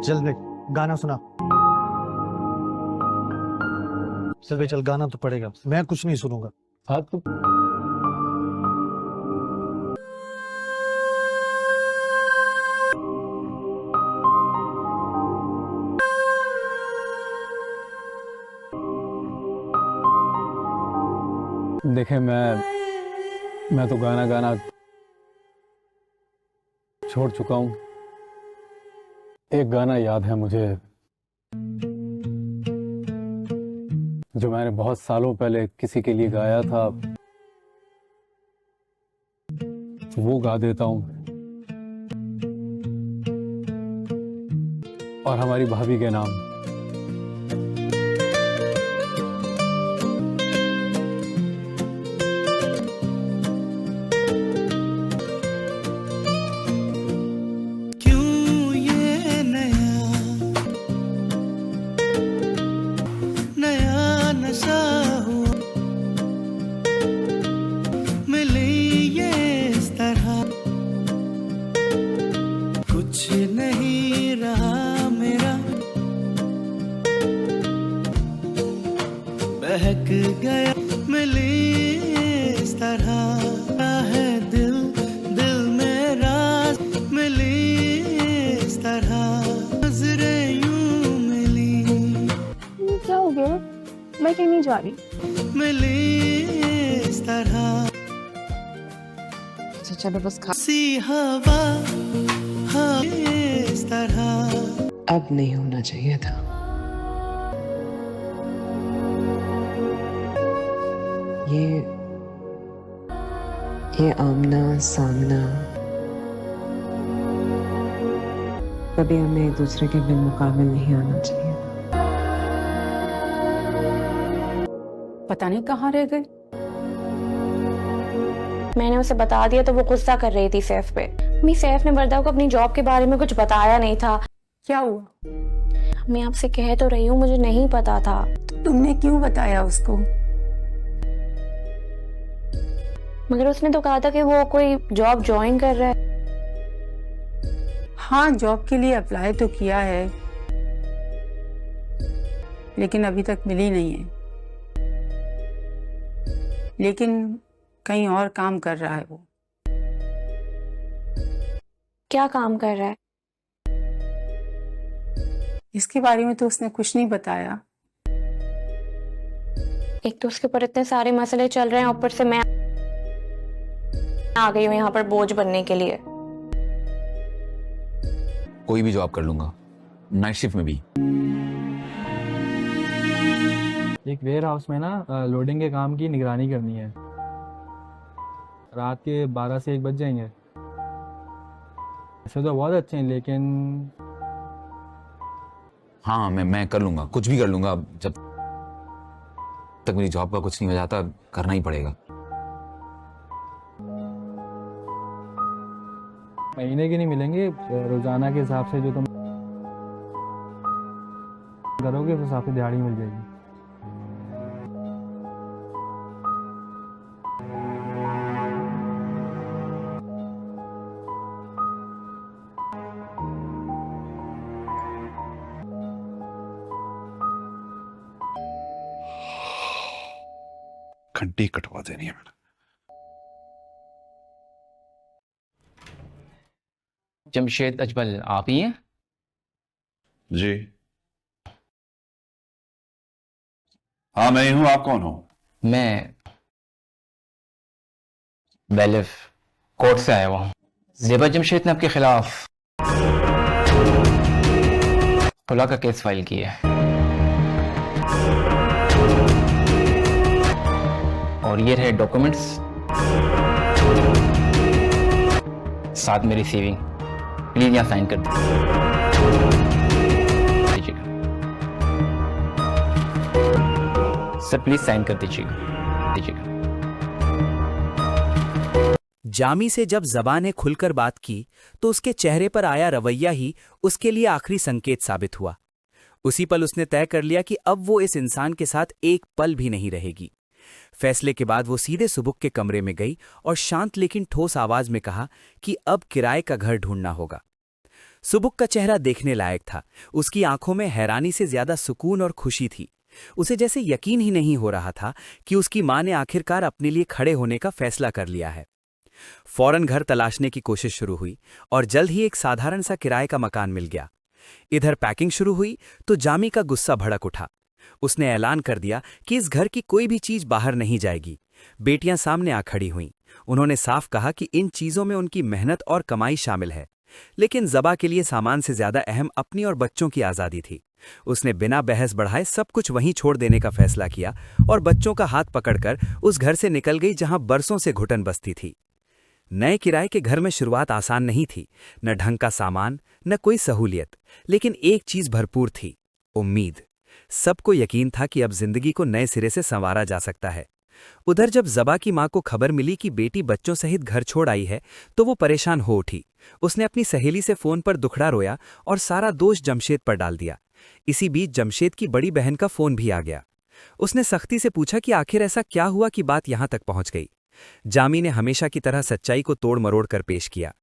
चल देख, गाना सुना। चल भाई चल, गाना तो पड़ेगा, मैं कुछ नहीं सुनूंगा। हाँ तो देखे, मैं तो गाना गाना छोड़ चुका हूं। एक गाना याद है मुझे, जो मैंने बहुत सालों पहले किसी के लिए गाया था, वो गा देता हूं। और हमारी भाभी के नाम। कुछ नहीं रहा मेरा, बहक गया मिली इस तरह है दिल, दिल मेरा मिली इस तरह, नजरें यूं मिली। क्या हो गया? मैं कहीं नहीं जा रही। मिली इस तरह, अच्छा चलो बस खा। सी हवा इस तरह। अब नहीं होना चाहिए था। ये आमना सामना, कभी हमें एक दूसरे के बिन मुकाबिल नहीं आना चाहिए। पता नहीं कहाँ रह गए। मैंने उसे बता दिया तो वो गुस्सा कर रही थी सैफ पे। मम्मी, सैफ ने वरदा को अपनी जॉब के बारे में कुछ बताया नहीं था। क्या हुआ? मैं आपसे कह तो रही हूँ, मुझे नहीं पता था। तुमने क्यों बताया उसको? मगर उसने तो कहा था कि वो कोई जॉब ज्वाइन कर रहा है। हाँ, जॉब के लिए अप्लाई तो किया है, लेकिन अभी तक मिली नहीं है। लेकिन कहीं और काम कर रहा है वो। क्या काम कर रहा है? इसके बारे में तो उसने कुछ नहीं बताया। एक तो उसके ऊपर इतने सारे मसले चल रहे हैं, ऊपर से मैं आ गई हूँ यहाँ पर बोझ बनने के लिए। कोई भी जॉब कर लूंगा, नाइट शिफ्ट में भी। एक वेयर हाउस में ना लोडिंग के काम की निगरानी करनी है। रात के 12 से 1 बज जाएंगे। ऐसे तो बहुत अच्छे हैं, लेकिन हाँ, मैं कर लूंगा, कुछ भी कर लूंगा। जब तक मेरी जॉब का कुछ नहीं हो जाता, करना ही पड़ेगा। महीने के नहीं मिलेंगे, रोजाना के हिसाब से जो तुम करोगे उस हिसाब से दिहाड़ी मिल जाएगी। घंटी कटवा देनी है मैंने। जमशेद अजमल आप ही हैं? जी हाँ, मैं ही हूं। आप कौन हो? मैं बैलिफ कोर्ट से आया हुआ हूँ। ज़ेबा जमशेद ने आपके खिलाफ खुला का केस फाइल किया है, और ये रहे डॉक्यूमेंट्स, साथ में रिसीविंग। प्लीज यहाँ साइन कर दीजिएगा सर, प्लीज साइन कर दीजिएगा। जामी से जब ज़बान ने खुलकर बात की तो उसके चेहरे पर आया रवैया ही उसके लिए आखिरी संकेत साबित हुआ। उसी पल उसने तय कर लिया कि अब वो इस इंसान के साथ एक पल भी नहीं रहेगी। फैसले के बाद वो सीधे सुबुक के कमरे में गई और शांत लेकिन ठोस आवाज में कहा कि अब किराए का घर ढूंढना होगा। सुबुक का चेहरा देखने लायक था। उसकी आंखों में हैरानी से ज्यादा सुकून और खुशी थी। उसे जैसे यकीन ही नहीं हो रहा था कि उसकी मां ने आखिरकार अपने लिए खड़े होने का फैसला कर लिया है। फौरन घर तलाशने की कोशिश शुरू हुई और जल्द ही एक साधारण सा किराए का मकान मिल गया। इधर पैकिंग शुरू हुई तो जामी का गुस्सा भड़क उठा। उसने ऐलान कर दिया कि इस घर की कोई भी चीज बाहर नहीं जाएगी। बेटियां सामने आ खड़ी हुईं। उन्होंने साफ कहा कि इन चीजों में उनकी मेहनत और कमाई शामिल है, लेकिन ज़बा के लिए सामान से ज्यादा अहम अपनी और बच्चों की आज़ादी थी। उसने बिना बहस बढ़ाए सब कुछ वहीं छोड़ देने का फैसला किया और बच्चों का हाथ पकड़कर उस घर से निकल गई जहां बरसों से घुटन बसती थी। नए किराए के घर में शुरुआत आसान नहीं थी। न ढंग का सामान, न कोई सहूलियत, लेकिन एक चीज भरपूर थी, उम्मीद। सबको यकीन था कि अब जिंदगी को नए सिरे से संवारा जा सकता है। उधर जब ज़बा की मां को खबर मिली कि बेटी बच्चों सहित घर छोड़ आई है तो वो परेशान हो उठी। उसने अपनी सहेली से फोन पर दुखड़ा रोया और सारा दोष जमशेद पर डाल दिया। इसी बीच जमशेद की बड़ी बहन का फोन भी आ गया। उसने सख्ती से पूछा कि आखिर ऐसा क्या हुआ कि बात यहां तक पहुंच गई। जामी ने हमेशा की तरह सच्चाई को तोड़ मरोड़ कर पेश किया।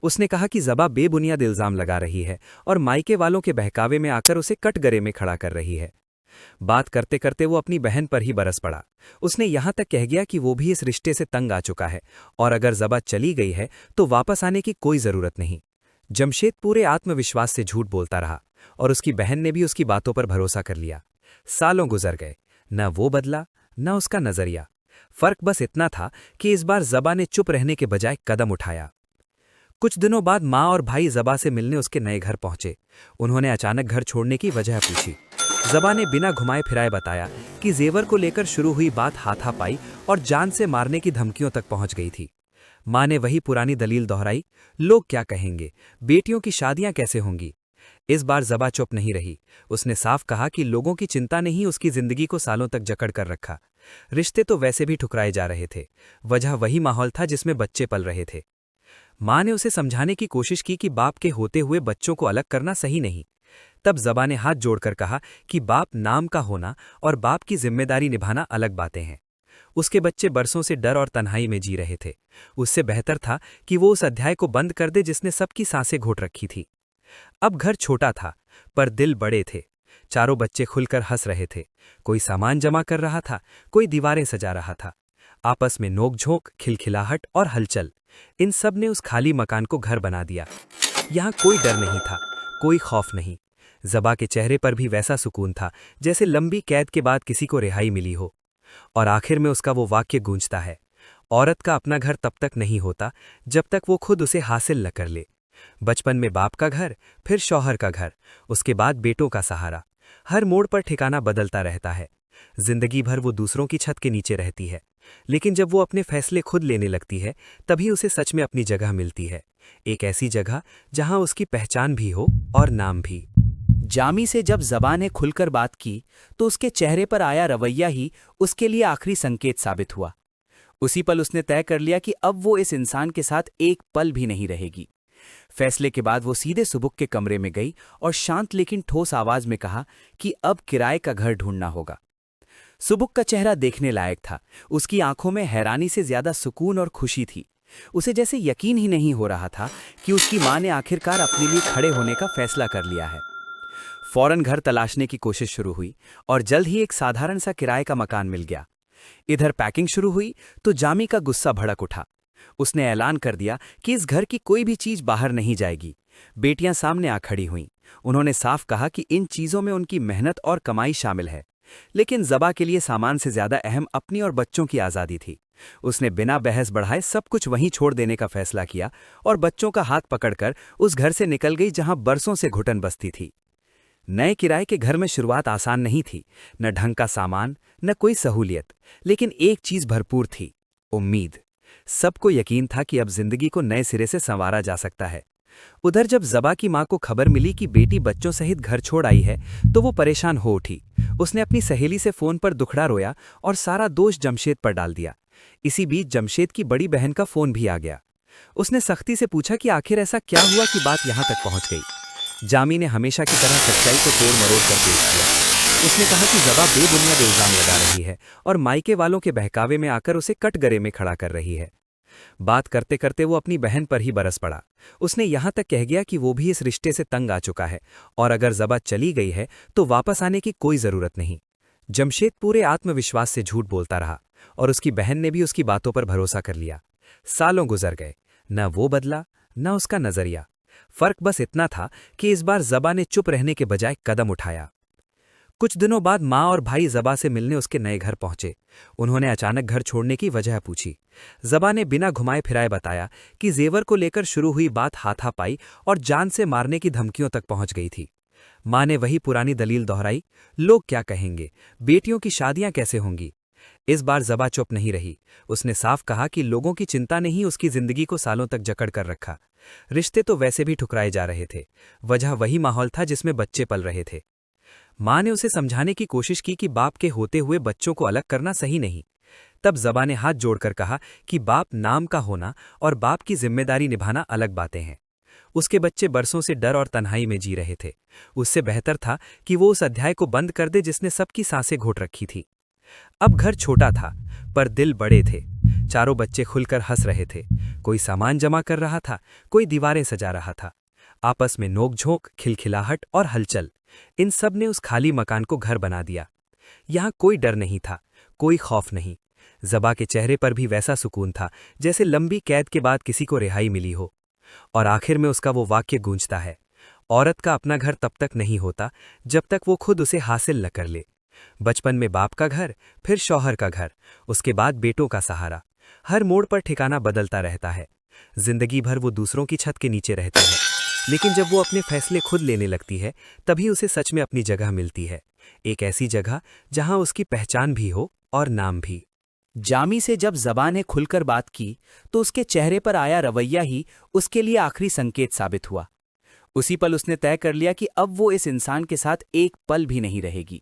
उसने कहा कि ज़बा बेबुनियाद इल्जाम लगा रही है और मायके वालों के बहकावे में आकर उसे कटघरे में खड़ा कर रही है। बात करते करते वो अपनी बहन पर ही बरस पड़ा। उसने यहां तक कह गया कि वो भी इस रिश्ते से तंग आ चुका है और अगर ज़बा चली गई है तो वापस आने की कोई जरूरत नहीं। जमशेद पूरे आत्मविश्वास से झूठ बोलता रहा और उसकी बहन ने भी उसकी बातों पर भरोसा कर लिया। सालों गुजर गए, न वो बदला न उसका नजरिया। फर्क बस इतना था कि इस बार ज़बा ने चुप रहने के बजाय कदम उठाया। कुछ दिनों बाद मां और भाई ज़बा से मिलने उसके नए घर पहुंचे। उन्होंने अचानक घर छोड़ने की वजह पूछी। ज़बा ने बिना घुमाए फिराए बताया कि जेवर को लेकर शुरू हुई बात हाथापाई और जान से मारने की धमकियों तक पहुंच गई थी। मां ने वही पुरानी दलील दोहराई, लोग क्या कहेंगे, बेटियों की शादियां कैसे होंगी। इस बार ज़बा चुप नहीं रही। उसने साफ कहा कि लोगों की चिंता ने ही उसकी जिंदगी को सालों तक जकड़ कर रखा। रिश्ते तो वैसे भी ठुकराए जा रहे थे, वजह वही माहौल था जिसमें बच्चे पल रहे थे। मां ने उसे समझाने की कोशिश की कि बाप के होते हुए बच्चों को अलग करना सही नहीं। तब ज़बा ने हाथ जोड़कर कहा कि बाप नाम का होना और बाप की जिम्मेदारी निभाना अलग बातें हैं। उसके बच्चे बरसों से डर और तन्हाई में जी रहे थे। उससे बेहतर था कि वो उस अध्याय को बंद कर दे जिसने सबकी सांसें घोट रखी थी। अब घर छोटा था पर दिल बड़े थे। चारों बच्चे खुलकर हंस रहे थे। कोई सामान जमा कर रहा था, कोई दीवारें सजा रहा था। आपस में नोकझोंक, खिलखिलाहट और हलचल, इन सब ने उस खाली मकान को घर बना दिया। यहां कोई डर नहीं था, कोई खौफ नहीं। ज़बा के चेहरे पर भी वैसा सुकून था जैसे लंबी कैद के बाद किसी को रिहाई मिली हो। और आखिर में उसका वो वाक्य गूंजता है, औरत का अपना घर तब तक नहीं होता जब तक वो खुद उसे हासिल न कर ले। बचपन में बाप का घर, फिर शौहर का घर, उसके बाद बेटों का सहारा। हर मोड़ पर ठिकाना बदलता रहता है। जिंदगी भर वो दूसरों की छत के नीचे रहती है, लेकिन जब वो अपने फैसले खुद लेने लगती है तभी उसे सच में अपनी जगह मिलती है। एक ऐसी जगह जहां उसकी पहचान भी हो और नाम भी। जामी से जब ज़बा ने खुलकर बात की तो उसके चेहरे पर आया रवैया ही उसके लिए आखिरी संकेत साबित हुआ। उसी पल उसने तय कर लिया कि अब वो इस इंसान के साथ एक पल भी नहीं रहेगी। फैसले के बाद वो सीधे सुबुक के कमरे में गई और शांत लेकिन ठोस आवाज में कहा कि अब किराए का घर ढूंढना होगा। सुबुक का चेहरा देखने लायक था। उसकी आंखों में हैरानी से ज्यादा सुकून और खुशी थी। उसे जैसे यकीन ही नहीं हो रहा था कि उसकी मां ने आखिरकार अपने लिए खड़े होने का फैसला कर लिया है। फौरन घर तलाशने की कोशिश शुरू हुई और जल्द ही एक साधारण सा किराए का मकान मिल गया। इधर पैकिंग शुरू हुई तो जामी का गुस्सा भड़क उठा। उसने ऐलान कर दिया कि इस घर की कोई भी चीज बाहर नहीं जाएगी। बेटियां सामने आ खड़ी हुईं। उन्होंने साफ कहा कि इन चीजों में उनकी मेहनत और कमाई शामिल है, लेकिन ज़बा के लिए सामान से ज्यादा अहम अपनी और बच्चों की आज़ादी थी। उसने बिना बहस बढ़ाए सब कुछ वहीं छोड़ देने का फैसला किया और बच्चों का हाथ पकड़कर उस घर से निकल गई जहां बरसों से घुटन बसती थी। नए किराए के घर में शुरुआत आसान नहीं थी। न ढंग का सामान, न कोई सहूलियत, लेकिन एक चीज भरपूर थी, उम्मीद। सबको यकीन था कि अब जिंदगी को नए सिरे से संवारा जा सकता है। उधर जब ज़बा की मां को खबर मिली कि बेटी बच्चों सहित घर छोड़ आई है तो वो परेशान हो उठी। उसने अपनी सहेली से फोन पर दुखड़ा रोया और सारा दोष जमशेद पर डाल दिया। इसी बीच जमशेद की बड़ी बहन का फोन भी आ गया। उसने सख्ती से पूछा कि आखिर ऐसा क्या हुआ कि बात यहां तक पहुंच गई। जामी ने हमेशा की तरह सच्चाई को तोड़ मरोड़ कर पेश किया। उसने कहा कि ज़बा बेबुनियाद इल्जाम लगा रही है और मायके वालों के बहकावे में आकर उसे कटघरे में खड़ा कर रही है। बात करते करते वो अपनी बहन पर ही बरस पड़ा। उसने यहां तक कह गया कि वो भी इस रिश्ते से तंग आ चुका है और अगर ज़बा चली गई है तो वापस आने की कोई ज़रूरत नहीं। जमशेद पूरे आत्मविश्वास से झूठ बोलता रहा और उसकी बहन ने भी उसकी बातों पर भरोसा कर लिया। सालों गुजर गए, न वो बदला न उसका नजरिया। फर्क बस इतना था कि इस बार ज़बा ने चुप रहने के बजाय कदम उठाया। कुछ दिनों बाद माँ और भाई ज़बा से मिलने उसके नए घर पहुंचे। उन्होंने अचानक घर छोड़ने की वजह पूछी। ज़बा ने बिना घुमाए फिराए बताया कि जेवर को लेकर शुरू हुई बात हाथापाई और जान से मारने की धमकियों तक पहुंच गई थी। माँ ने वही पुरानी दलील दोहराई, लोग क्या कहेंगे, बेटियों की शादियां कैसे होंगी। इस बार ज़बा चुप नहीं रही। उसने साफ कहा कि लोगों की चिंता ने ही उसकी जिंदगी को सालों तक जकड़ कर रखा। रिश्ते तो वैसे भी ठुकराए जा रहे थे, वजह वही माहौल था जिसमें बच्चे पल रहे थे। माँ ने उसे समझाने की कोशिश की कि बाप के होते हुए बच्चों को अलग करना सही नहीं। तब ज़बा ने हाथ जोड़कर कहा कि बाप नाम का होना और बाप की जिम्मेदारी निभाना अलग बातें हैं। उसके बच्चे बरसों से डर और तन्हाई में जी रहे थे। उससे बेहतर था कि वो उस अध्याय को बंद कर दे जिसने सबकी सांसें घोट रखी थी। अब घर छोटा था पर दिल बड़े थे। चारों बच्चे खुलकर हंस रहे थे। कोई सामान जमा कर रहा था, कोई दीवारें सजा रहा था। आपस में नोकझोंक, खिलखिलाहट और हलचल, इन सब ने उस खाली मकान को घर बना दिया। यहां कोई डर नहीं था, कोई खौफ नहीं। ज़बा के चेहरे पर भी वैसा सुकून था जैसे लंबी कैद के बाद किसी को रिहाई मिली हो। और आखिर में उसका वो वाक्य गूंजता है, औरत का अपना घर तब तक नहीं होता जब तक वो खुद उसे हासिल न कर ले। बचपन में बाप का घर, फिर शौहर का घर, उसके बाद बेटों का सहारा। हर मोड़ पर ठिकाना बदलता रहता है। जिंदगी भर वो दूसरों की छत के नीचे रहती है, लेकिन जब वो अपने फैसले खुद लेने लगती है तभी उसे सच में अपनी जगह मिलती है। एक ऐसी जगह जहां उसकी पहचान भी हो और नाम भी। जामी से जब ज़बा ने खुलकर बात की तो उसके चेहरे पर आया रवैया ही उसके लिए आखिरी संकेत साबित हुआ। उसी पल उसने तय कर लिया कि अब वो इस इंसान के साथ एक पल भी नहीं रहेगी।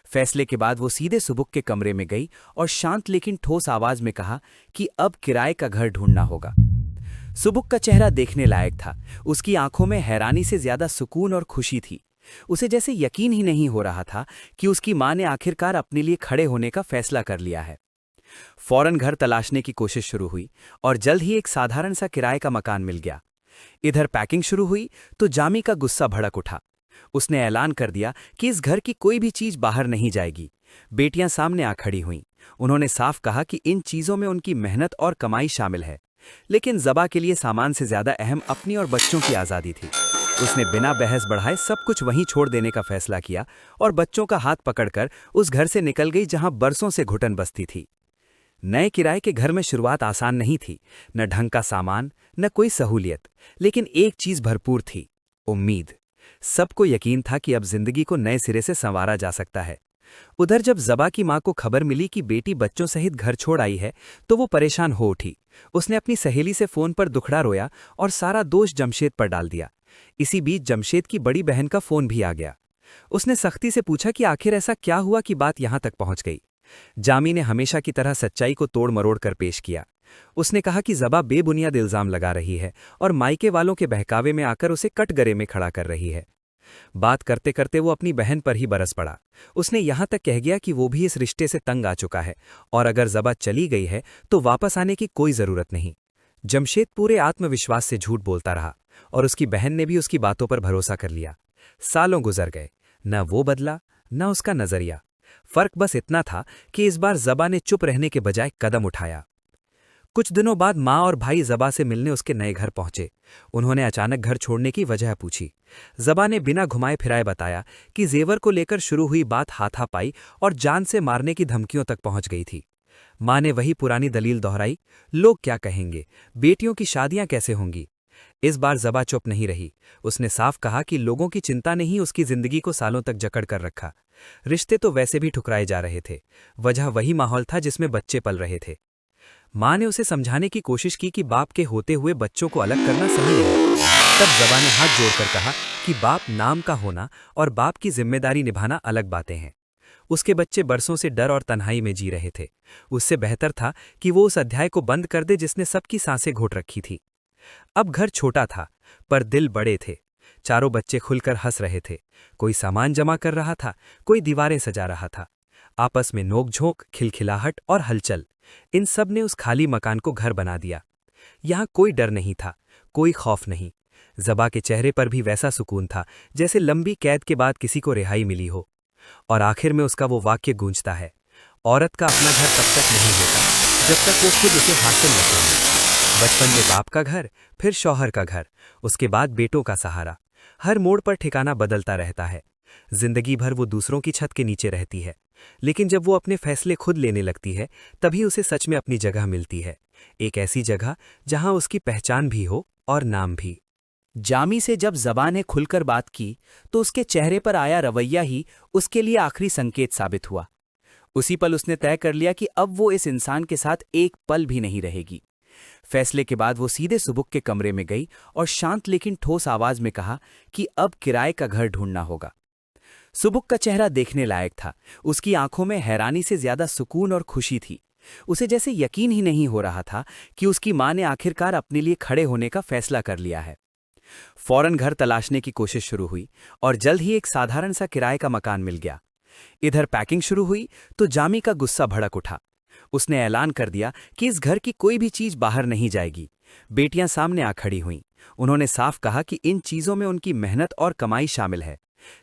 फैसले के बाद वो सीधे सुबुक के कमरे में गई और शांत लेकिन ठोस आवाज में कहा कि अब किराए का घर ढूंढना होगा। सुबुक का चेहरा देखने लायक था। उसकी आंखों में हैरानी से ज्यादा सुकून और खुशी थी। उसे जैसे यकीन ही नहीं हो रहा था कि उसकी मां ने आखिरकार अपने लिए खड़े होने का फैसला कर लिया है। फौरन घर तलाशने की कोशिश शुरू हुई और जल्द ही एक साधारण सा किराए का मकान मिल गया। इधर पैकिंग शुरू हुई तो जामी का गुस्सा भड़क उठा। उसने ऐलान कर दिया कि इस घर की कोई भी चीज बाहर नहीं जाएगी। बेटियां सामने आ खड़ी हुईं। उन्होंने साफ कहा कि इन चीजों में उनकी मेहनत और कमाई शामिल है, लेकिन ज़बा के लिए सामान से ज्यादा अहम अपनी और बच्चों की आज़ादी थी। उसने बिना बहस बढ़ाए सब कुछ वहीं छोड़ देने का फैसला किया और बच्चों का हाथ पकड़कर उस घर से निकल गई जहां बरसों से घुटन बसती थी। नए किराए के घर में शुरुआत आसान नहीं थी, न ढंग का सामान, न कोई सहूलियत, लेकिन एक चीज भरपूर थी, उम्मीद। सबको यकीन था कि अब जिंदगी को नए सिरे से संवारा जा सकता है। उधर जब ज़बा की मां को खबर मिली कि बेटी बच्चों सहित घर छोड़ आई है तो वो परेशान हो उठी। उसने अपनी सहेली से फोन पर दुखड़ा रोया और सारा दोष जमशेद पर डाल दिया। इसी बीच जमशेद की बड़ी बहन का फोन भी आ गया। उसने सख्ती से पूछा कि आखिर ऐसा क्या हुआ कि बात यहां तक पहुंच गई। जामी ने हमेशा की तरह सच्चाई को तोड़ मरोड़ कर पेश किया। उसने कहा कि ज़बा बेबुनियाद इल्जाम लगा रही है और मायके वालों के बहकावे में आकर उसे कटघरे में खड़ा कर रही है। बात करते करते वो अपनी बहन पर ही बरस पड़ा। उसने यहां तक कह गया कि वो भी इस रिश्ते से तंग आ चुका है और अगर ज़बा चली गई है तो वापस आने की कोई जरूरत नहीं। जमशेद पूरे आत्मविश्वास से झूठ बोलता रहा और उसकी बहन ने भी उसकी बातों पर भरोसा कर लिया। सालों गुजर गए, न वो बदला न उसका नजरिया। फर्क बस इतना था कि इस बार ज़बा ने चुप रहने के बजाय कदम उठाया। कुछ दिनों बाद माँ और भाई ज़बा से मिलने उसके नए घर पहुंचे। उन्होंने अचानक घर छोड़ने की वजह पूछी। ज़बा ने बिना घुमाए फिराए बताया कि जेवर को लेकर शुरू हुई बात हाथापाई और जान से मारने की धमकियों तक पहुंच गई थी। माँ ने वही पुरानी दलील दोहराई, लोग क्या कहेंगे, बेटियों की शादियां कैसे होंगी। इस बार ज़बा चुप नहीं रही। उसने साफ कहा कि लोगों की चिंता ने ही उसकी जिंदगी को सालों तक जकड़ कर रखा। रिश्ते तो वैसे भी ठुकराए जा रहे थे, वजह वही माहौल था जिसमें बच्चे पल रहे थे। माँ ने उसे समझाने की कोशिश की कि बाप के होते हुए बच्चों को अलग करना सही नहीं। तब ज़बा ने हाथ जोड़कर कहा कि बाप नाम का होना और बाप की जिम्मेदारी निभाना अलग बातें हैं। उसके बच्चे बरसों से डर और तन्हाई में जी रहे थे। उससे बेहतर था कि वो उस अध्याय को बंद कर दे जिसने सबकी सांसें घोट रखी थी। अब घर छोटा था पर दिल बड़े थे। चारों बच्चे खुलकर हंस रहे थे। कोई सामान जमा कर रहा था, कोई दीवारें सजा रहा था। आपस में नोकझोंक, खिलखिलाहट और हलचल, इन सब ने उस खाली मकान को घर बना दिया। यहाँ कोई डर नहीं था, कोई खौफ नहीं। ज़बा के चेहरे पर भी वैसा सुकून था जैसे लंबी कैद के बाद किसी को रिहाई मिली हो। और आखिर में उसका वो वाक्य गूंजता है, औरत का अपना घर तब तक नहीं होता जब तक वो खुद उसे हासिल न कर ले। बचपन में बाप का घर, फिर शौहर का घर, उसके बाद बेटों का सहारा। हर मोड़ पर ठिकाना बदलता रहता है। जिंदगी भर वो दूसरों की छत के नीचे रहती है, लेकिन जब वो अपने फैसले खुद लेने लगती है तभी उसे सच में अपनी जगह मिलती है। एक ऐसी जगह जहां उसकी पहचान भी हो और नाम भी। जामी से जब ज़बा ने खुलकर बात की तो उसके चेहरे पर आया रवैया ही उसके लिए आखिरी संकेत साबित हुआ। उसी पल उसने तय कर लिया कि अब वो इस इंसान के साथ एक पल भी नहीं रहेगी। फैसले के बाद वो सीधे सुबुक के कमरे में गई और शांत लेकिन ठोस आवाज में कहा कि अब किराए का घर ढूंढना होगा। सुबुक का चेहरा देखने लायक था। उसकी आंखों में हैरानी से ज्यादा सुकून और खुशी थी। उसे जैसे यकीन ही नहीं हो रहा था कि उसकी मां ने आखिरकार अपने लिए खड़े होने का फैसला कर लिया है। फौरन घर तलाशने की कोशिश शुरू हुई और जल्द ही एक साधारण सा किराए का मकान मिल गया। इधर पैकिंग शुरू हुई तो जामी का गुस्सा भड़क उठा। उसने ऐलान कर दिया कि इस घर की कोई भी चीज बाहर नहीं जाएगी। बेटियां सामने आ खड़ी हुईं। उन्होंने साफ कहा कि इन चीजों में उनकी मेहनत और कमाई शामिल है,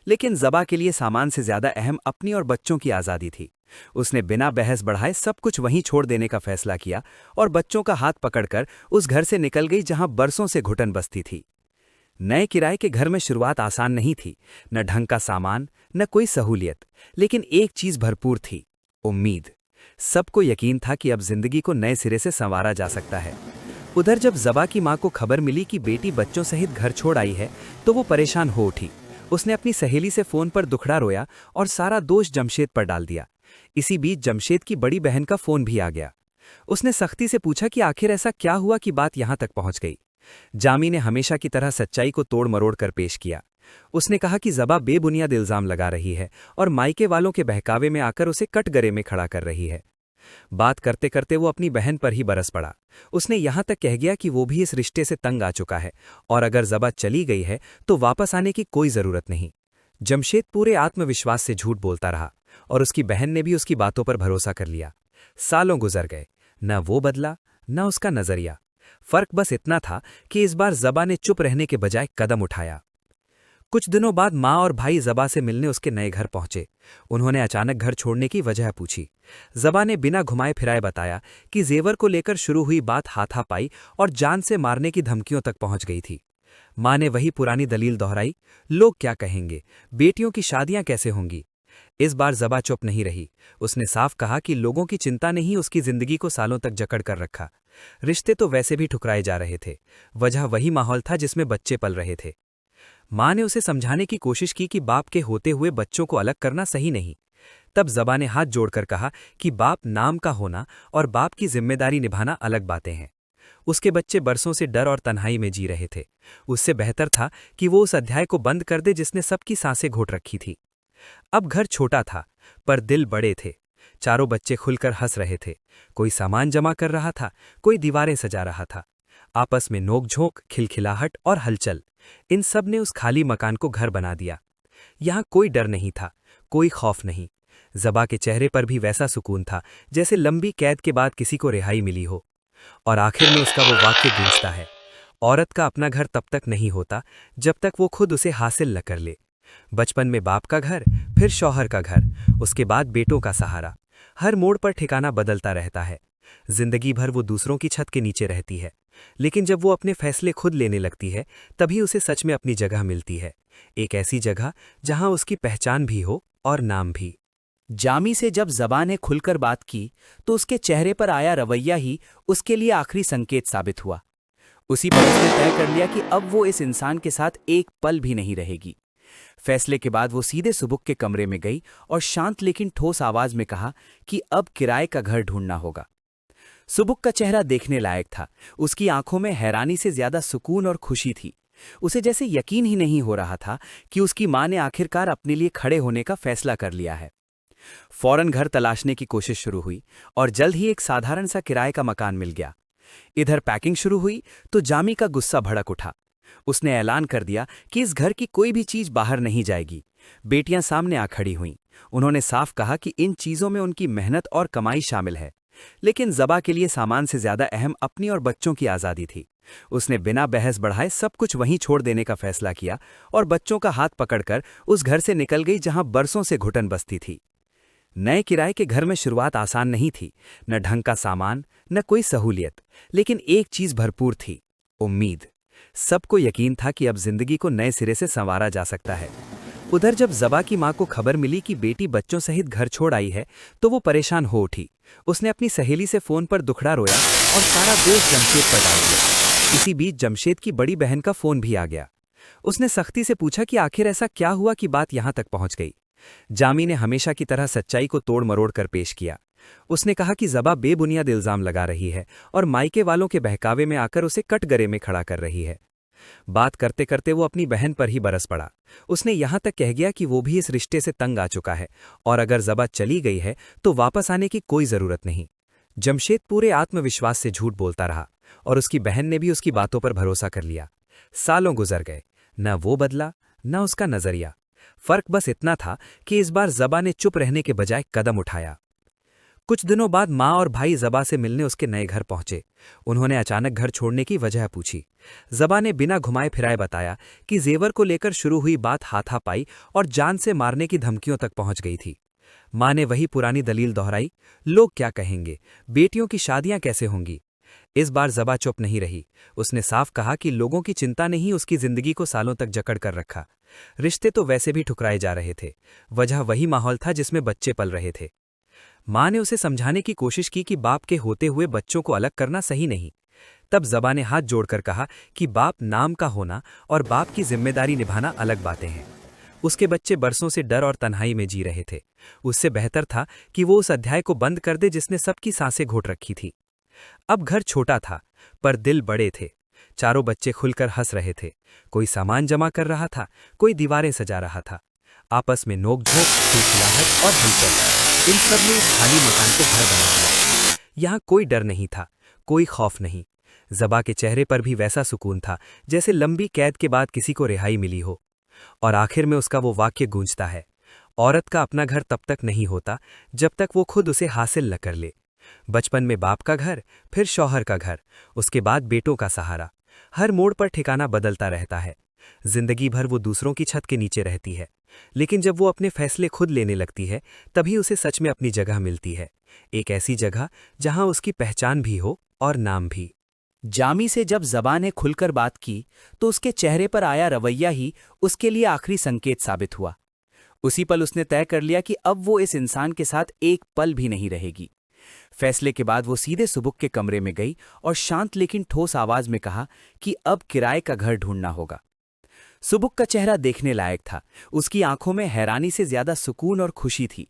लेकिन ज़बा के लिए सामान से ज्यादा अहम अपनी और बच्चों की आजादी थी। उसने बिना बहस बढ़ाए सब कुछ वहीं छोड़ देने का फैसला किया और बच्चों का हाथ पकड़कर उस घर से निकल गई जहां बरसों से घुटन बसती थी। नए किराए के घर में शुरुआत आसान नहीं थी, न ढंग का सामान, न कोई सहूलियत, लेकिन एक चीज भरपूर थी, उम्मीद। सबको यकीन था कि अब जिंदगी को नए सिरे से संवारा जा सकता है। उधर जब ज़बा की मां को खबर मिली कि बेटी बच्चों सहित घर छोड़ आई है तो वो परेशान हो उठी। उसने अपनी सहेली से फोन पर दुखड़ा रोया और सारा दोष जमशेद पर डाल दिया। इसी बीच जमशेद की बड़ी बहन का फोन भी आ गया। उसने सख्ती से पूछा कि आखिर ऐसा क्या हुआ कि बात यहां तक पहुंच गई। जामी ने हमेशा की तरह सच्चाई को तोड़ मरोड़ कर पेश किया। उसने कहा कि ज़बा बेबुनियाद इल्जाम लगा रही है और मायके वालों के बहकावे में आकर उसे कटघरे में खड़ा कर रही है। बात करते करते वो अपनी बहन पर ही बरस पड़ा। उसने यहां तक कह गया कि वो भी इस रिश्ते से तंग आ चुका है और अगर ज़बा चली गई है तो वापस आने की कोई जरूरत नहीं। जमशेद पूरे आत्मविश्वास से झूठ बोलता रहा और उसकी बहन ने भी उसकी बातों पर भरोसा कर लिया। सालों गुजर गए, न वो बदला न उसका नजरिया। फर्क बस इतना था कि इस बार ज़बा ने चुप रहने के बजाय कदम उठाया। कुछ दिनों बाद माँ और भाई ज़बा से मिलने उसके नए घर पहुंचे। उन्होंने अचानक घर छोड़ने की वजह पूछी। ज़बा ने बिना घुमाए फिराए बताया कि जेवर को लेकर शुरू हुई बात हाथापाई और जान से मारने की धमकियों तक पहुंच गई थी। माँ ने वही पुरानी दलील दोहराई, लोग क्या कहेंगे, बेटियों की शादियां कैसे होंगी। इस बार ज़बा चुप नहीं रही। उसने साफ कहा कि लोगों की चिंता ने ही उसकी जिंदगी को सालों तक जकड़ कर रखा। रिश्ते तो वैसे भी ठुकराए जा रहे थे, वजह वही माहौल था जिसमें बच्चे पल रहे थे। मां ने उसे समझाने की कोशिश की कि बाप के होते हुए बच्चों को अलग करना सही नहीं। तब ज़बा ने हाथ जोड़कर कहा कि बाप नाम का होना और बाप की जिम्मेदारी निभाना अलग बातें हैं। उसके बच्चे बरसों से डर और तन्हाई में जी रहे थे। उससे बेहतर था कि वो उस अध्याय को बंद कर दे जिसने सबकी सांसें घोट रखी थी। अब घर छोटा था पर दिल बड़े थे। चारों बच्चे खुलकर हंस रहे थे। कोई सामान जमा कर रहा था, कोई दीवारें सजा रहा था। आपस में नोकझोंक, खिलखिलाहट और हलचल, इन सब ने उस खाली मकान को घर बना दिया। यहां कोई डर नहीं था, कोई खौफ नहीं। ज़बा के चेहरे पर भी वैसा सुकून था जैसे लंबी कैद के बाद किसी को रिहाई मिली हो। और आखिर में उसका वो वाक्य गूंजता है, औरत का अपना घर तब तक नहीं होता जब तक वो खुद उसे हासिल न कर ले। बचपन में बाप का घर, फिर शौहर का घर, उसके बाद बेटों का सहारा। हर मोड़ पर ठिकाना बदलता रहता है। जिंदगी भर वो दूसरों की छत के नीचे रहती है, लेकिन जब वो अपने फैसले खुद लेने लगती है तभी उसे सच में अपनी जगह मिलती है। एक ऐसी जगह जहां उसकी पहचान भी हो और नाम भी। जामी से जब ज़बा ने खुलकर बात की तो उसके चेहरे पर आया रवैया ही उसके लिए आखिरी संकेत साबित हुआ। उसी पर उसने तय कर लिया कि अब वो इस इंसान के साथ एक पल भी नहीं रहेगी। फैसले के बाद वो सीधे सुबुक के कमरे में गई और शांत लेकिन ठोस आवाज में कहा कि अब किराए का घर ढूंढना होगा। सुबुक का चेहरा देखने लायक था। उसकी आंखों में हैरानी से ज्यादा सुकून और खुशी थी। उसे जैसे यकीन ही नहीं हो रहा था कि उसकी मां ने आखिरकार अपने लिए खड़े होने का फैसला कर लिया है। फौरन घर तलाशने की कोशिश शुरू हुई और जल्द ही एक साधारण सा किराए का मकान मिल गया। इधर पैकिंग शुरू हुई तो जामी का गुस्सा भड़क उठा। उसने ऐलान कर दिया कि इस घर की कोई भी चीज बाहर नहीं जाएगी। बेटियां सामने आ खड़ी हुईं। उन्होंने साफ कहा कि इन चीजों में उनकी मेहनत और कमाई शामिल है, लेकिन ज़बा के लिए सामान से ज्यादा अहम अपनी और बच्चों की आज़ादी थी। उसने बिना बहस बढ़ाए सब कुछ वहीं छोड़ देने का फैसला किया और बच्चों का हाथ पकड़कर उस घर से निकल गई जहां बरसों से घुटन बसती थी। नए किराए के घर में शुरुआत आसान नहीं थी, न ढंग का सामान, न कोई सहूलियत, लेकिन एक चीज भरपूर थी, उम्मीद। सबको यकीन था कि अब जिंदगी को नए सिरे से संवारा जा सकता है। उधर जब ज़बा की मां को खबर मिली कि बेटी बच्चों सहित घर छोड़ आई है तो वो परेशान हो उठी। उसने अपनी सहेली से फोन पर दुखड़ा रोया और सारा बोझ जमशेद पर डाल दिया। इसी बीच जमशेद की बड़ी बहन का फोन भी आ गया। उसने सख्ती से पूछा कि आखिर ऐसा क्या हुआ कि बात यहां तक पहुंच गई। जामी ने हमेशा की तरह सच्चाई को तोड़ मरोड़ कर पेश किया। उसने कहा कि ज़बा बेबुनियाद इल्जाम लगा रही है और मायके वालों के बहकावे में आकर उसे कटघरे में खड़ा कर रही है। बात करते करते वो अपनी बहन पर ही बरस पड़ा। उसने यहां तक कह गया कि वो भी इस रिश्ते से तंग आ चुका है और अगर ज़बा चली गई है तो वापस आने की कोई जरूरत नहीं। जमशेद पूरे आत्मविश्वास से झूठ बोलता रहा और उसकी बहन ने भी उसकी बातों पर भरोसा कर लिया। सालों गुजर गए, न वो बदला न उसका नजरिया। फर्क बस इतना था कि इस बार ज़बा ने चुप रहने के बजाय कदम उठाया। कुछ दिनों बाद माँ और भाई ज़बा से मिलने उसके नए घर पहुंचे। उन्होंने अचानक घर छोड़ने की वजह पूछी। ज़बा ने बिना घुमाए फिराए बताया कि जेवर को लेकर शुरू हुई बात हाथापाई और जान से मारने की धमकियों तक पहुंच गई थी। माँ ने वही पुरानी दलील दोहराई, लोग क्या कहेंगे, बेटियों की शादियां कैसे होंगी। इस बार ज़बा चुप नहीं रही। उसने साफ कहा कि लोगों की चिंता ने ही उसकी जिंदगी को सालों तक जकड़ कर रखा। रिश्ते तो वैसे भी ठुकराए जा रहे थे, वजह वही माहौल था जिसमें बच्चे पल रहे थे। माँ ने उसे समझाने की कोशिश की कि बाप के होते हुए बच्चों को अलग करना सही नहीं। तब ज़बा ने हाथ जोड़कर कहा कि बाप नाम का होना और बाप की जिम्मेदारी निभाना अलग बातें हैं। उसके बच्चे बरसों से डर और तन्हाई में जी रहे थे। उससे बेहतर था कि वो उस अध्याय को बंद कर दे जिसने सबकी सांसें घोट रखी थी। अब घर छोटा था पर दिल बड़े थे। चारों बच्चे खुलकर हंस रहे थे। कोई सामान जमा कर रहा था, कोई दीवारें सजा रहा था। आपस में नोकझोंक, खिलखिलाहट और हलचल, इन सब ने इस खाली मकान को घर बना दिया। यहाँ कोई डर नहीं था, कोई खौफ नहीं। ज़बा के चेहरे पर भी वैसा सुकून था जैसे लंबी कैद के बाद किसी को रिहाई मिली हो। और आखिर में उसका वो वाक्य गूंजता है, औरत का अपना घर तब तक नहीं होता जब तक वो खुद उसे हासिल न कर ले। बचपन में बाप का घर, फिर शौहर का घर, उसके बाद बेटों का सहारा। हर मोड़ पर ठिकाना बदलता रहता है। जिंदगी भर वो दूसरों की छत के नीचे रहती है, लेकिन जब वो अपने फैसले खुद लेने लगती है तभी उसे सच में अपनी जगह मिलती है। एक ऐसी जगह जहां उसकी पहचान भी हो और नाम भी। जामी से जब ज़बा ने खुलकर बात की तो उसके चेहरे पर आया रवैया ही उसके लिए आखिरी संकेत साबित हुआ। उसी पल उसने तय कर लिया कि अब वो इस इंसान के साथ एक पल भी नहीं रहेगी। फैसले के बाद वो सीधे सुबुक के कमरे में गई और शांत लेकिन ठोस आवाज में कहा कि अब किराए का घर ढूंढना होगा। सुबुक का चेहरा देखने लायक था। उसकी आंखों में हैरानी से ज्यादा सुकून और खुशी थी।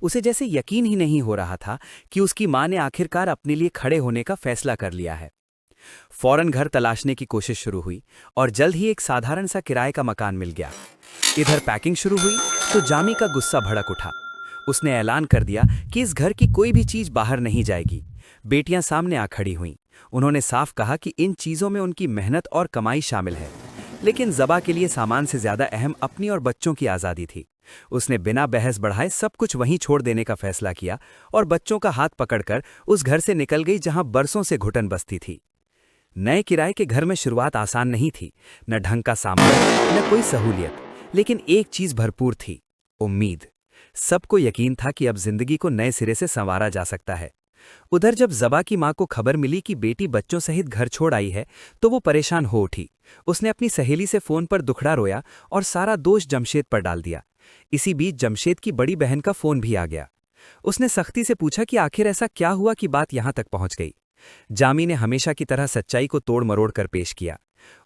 उसे जैसे यकीन ही नहीं हो रहा था कि उसकी मां ने आखिरकार अपने लिए खड़े होने का फैसला कर लिया है। फौरन घर तलाशने की कोशिश शुरू हुई और जल्द ही एक साधारण सा किराए का मकान मिल गया। इधर पैकिंग शुरू हुई तो जामी का गुस्सा भड़क उठा। उसने ऐलान कर दिया कि इस घर की कोई भी चीज बाहर नहीं जाएगी। बेटियां सामने आ खड़ी हुईं। उन्होंने साफ कहा कि इन चीजों में उनकी मेहनत और कमाई शामिल है, लेकिन ज़बा के लिए सामान से ज्यादा अहम अपनी और बच्चों की आज़ादी थी। उसने बिना बहस बढ़ाए सब कुछ वहीं छोड़ देने का फैसला किया और बच्चों का हाथ पकड़कर उस घर से निकल गई जहां बरसों से घुटन बसती थी। नए किराए के घर में शुरुआत आसान नहीं थी, न ढंग का सामान, न कोई सहूलियत, लेकिन एक चीज भरपूर थी, उम्मीद। सबको यकीन था कि अब जिंदगी को नए सिरे से संवारा जा सकता है। उधर जब ज़बा की मां को खबर मिली कि बेटी बच्चों सहित घर छोड़ आई है तो वो परेशान हो उठी। उसने अपनी सहेली से फोन पर दुखड़ा रोया और सारा दोष जमशेद पर डाल दिया। इसी बीच जमशेद की बड़ी बहन का फोन भी आ गया। उसने सख्ती से पूछा कि आखिर ऐसा क्या हुआ कि बात यहां तक पहुंच गई। जामी ने हमेशा की तरह सच्चाई को तोड़ मरोड़ कर पेश किया।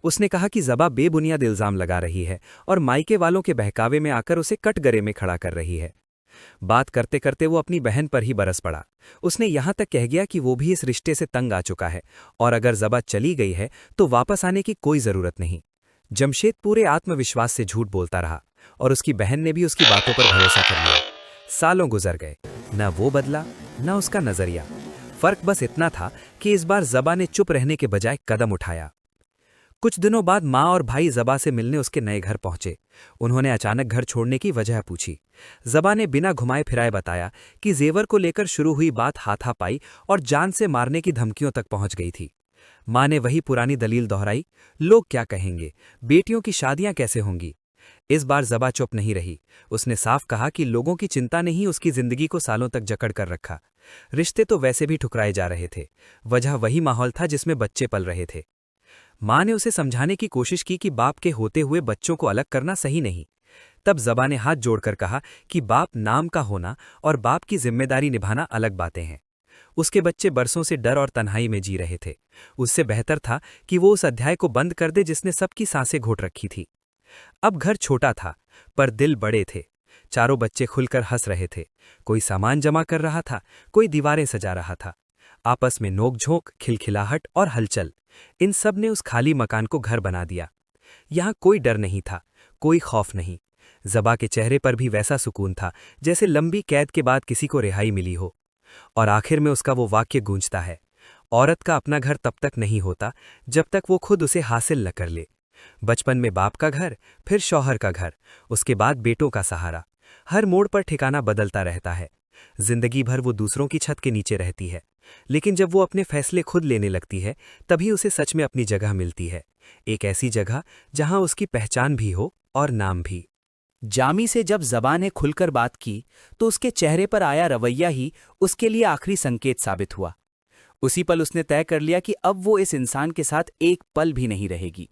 उसने कहा कि ज़बा बेबुनियाद इल्जाम लगा रही है और मायके वालों के बहकावे में आकर उसे कटघरे में खड़ा कर रही है। बात करते करते वो अपनी बहन पर ही बरस पड़ा। उसने यहां तक कह गया कि वो भी इस रिश्ते से तंग आ चुका है और अगर ज़बा चली गई है तो वापस आने की कोई जरूरत नहीं। जमशेद पूरे आत्मविश्वास से झूठ बोलता रहा और उसकी बहन ने भी उसकी बातों पर भरोसा कर लिया। सालों गुजर गए, न वो बदला न उसका नजरिया। फर्क बस इतना था कि इस बार ज़बा ने चुप रहने के बजाय कदम उठाया। कुछ दिनों बाद माँ और भाई ज़बा से मिलने उसके नए घर पहुंचे। उन्होंने अचानक घर छोड़ने की वजह पूछी। ज़बा ने बिना घुमाए फिराए बताया कि जेवर को लेकर शुरू हुई बात हाथापाई और जान से मारने की धमकियों तक पहुंच गई थी। माँ ने वही पुरानी दलील दोहराई, लोग क्या कहेंगे, बेटियों की शादियां कैसे होंगी। इस बार ज़बा चुप नहीं रही। उसने साफ कहा कि लोगों की चिंता ने ही उसकी जिंदगी को सालों तक जकड़ कर रखा। रिश्ते तो वैसे भी ठुकराए जा रहे थे, वजह वही माहौल था जिसमें बच्चे पल रहे थे। माँ ने उसे समझाने की कोशिश की कि बाप के होते हुए बच्चों को अलग करना सही नहीं। तब ज़बा ने हाथ जोड़कर कहा कि बाप नाम का होना और बाप की जिम्मेदारी निभाना अलग बातें हैं। उसके बच्चे बरसों से डर और तन्हाई में जी रहे थे। उससे बेहतर था कि वो उस अध्याय को बंद कर दे जिसने सबकी सांसें घोट रखी थी। अब घर छोटा था पर दिल बड़े थे। चारों बच्चे खुलकर हंस रहे थे। कोई सामान जमा कर रहा था, कोई दीवारें सजा रहा था। आपस में नोकझोंक, खिलखिलाहट और हलचल, इन सब ने उस खाली मकान को घर बना दिया। यहां कोई डर नहीं था, कोई खौफ नहीं। ज़बा के चेहरे पर भी वैसा सुकून था जैसे लंबी कैद के बाद किसी को रिहाई मिली हो। और आखिर में उसका वो वाक्य गूंजता है, औरत का अपना घर तब तक नहीं होता जब तक वो खुद उसे हासिल न कर ले। बचपन में बाप का घर, फिर शौहर का घर, उसके बाद बेटों का सहारा। हर मोड़ पर ठिकाना बदलता रहता है। जिंदगी भर वो दूसरों की छत के नीचे रहती है, लेकिन जब वो अपने फैसले खुद लेने लगती है तभी उसे सच में अपनी जगह मिलती है। एक ऐसी जगह जहां उसकी पहचान भी हो और नाम भी। जामी से जब ज़बा ने खुलकर बात की तो उसके चेहरे पर आया रवैया ही उसके लिए आखिरी संकेत साबित हुआ। उसी पल उसने तय कर लिया कि अब वो इस इंसान के साथ एक पल भी नहीं रहेगी।